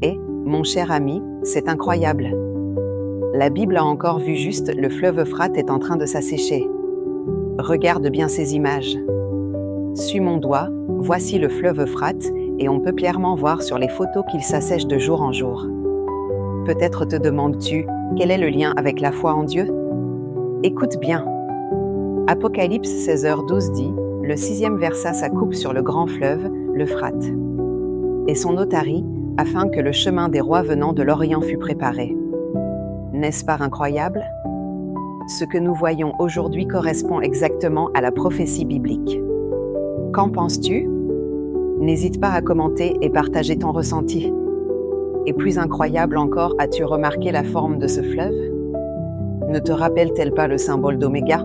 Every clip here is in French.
Et, mon cher ami, c'est incroyable. La Bible a encore vu juste, le fleuve Euphrate est en train de s'assécher. Regarde bien ces images. Suis mon doigt, voici le fleuve Euphrate, et on peut clairement voir sur les photos qu'il s'assèche de jour en jour. Peut-être te demandes-tu, quel est le lien avec la foi en Dieu? Écoute bien. Apocalypse 16h12 dit, le 6e versa sa coupe sur le grand fleuve, l'Euphrate, et son eau tarit, afin que le chemin des rois venant de l'Orient fût préparé. N'est-ce pas incroyable? Ce que nous voyons aujourd'hui correspond exactement à la prophétie biblique. Qu'en penses-tu? N'hésite pas à commenter et partager ton ressenti. Et plus incroyable encore, as-tu remarqué la forme de ce fleuve? Ne te rappelle-t-elle pas le symbole d'Oméga?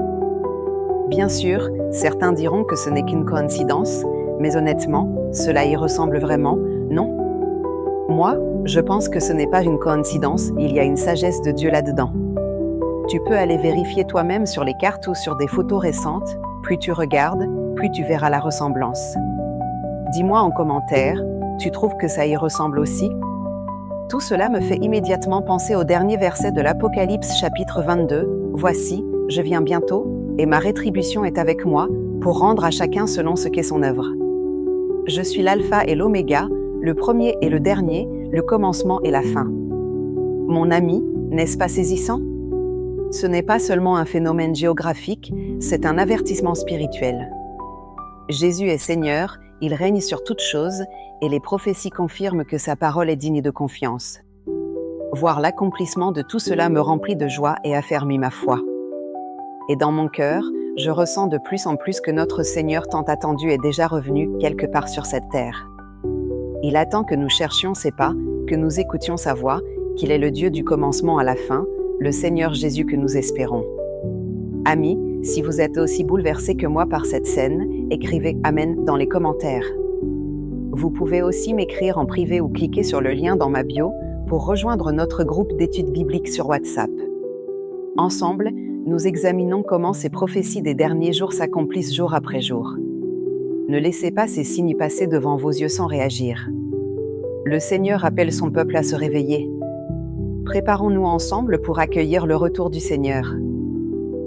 Bien sûr, certains diront que ce n'est qu'une coïncidence, mais honnêtement, cela y ressemble vraiment, non? Moi, je pense que ce n'est pas une coïncidence, il y a une sagesse de Dieu là-dedans. Tu peux aller vérifier toi-même sur les cartes ou sur des photos récentes, plus tu regardes, plus tu verras la ressemblance. Dis-moi en commentaire, tu trouves que ça y ressemble aussi? Tout cela me fait immédiatement penser au dernier verset de l'Apocalypse chapitre 22, « Voici, je viens bientôt, et ma rétribution est avec moi, pour rendre à chacun selon ce qu'est son œuvre. Je suis l'alpha et l'oméga, le premier et le dernier, le commencement et la fin. » Mon ami, n'est-ce pas saisissant? Ce n'est pas seulement un phénomène géographique, c'est un avertissement spirituel. Jésus est Seigneur, il règne sur toutes choses, et les prophéties confirment que sa parole est digne de confiance. Voir l'accomplissement de tout cela me remplit de joie et affermit ma foi. Et dans mon cœur, je ressens de plus en plus que notre Seigneur tant attendu est déjà revenu quelque part sur cette terre. Il attend que nous cherchions ses pas, que nous écoutions sa voix, qu'il est le Dieu du commencement à la fin, le Seigneur Jésus que nous espérons. Amis, si vous êtes aussi bouleversés que moi par cette scène, écrivez « Amen » dans les commentaires. Vous pouvez aussi m'écrire en privé ou cliquer sur le lien dans ma bio pour rejoindre notre groupe d'études bibliques sur WhatsApp. Ensemble, nous examinons comment ces prophéties des derniers jours s'accomplissent jour après jour. Ne laissez pas ces signes passer devant vos yeux sans réagir. Le Seigneur appelle son peuple à se réveiller. Préparons-nous ensemble pour accueillir le retour du Seigneur.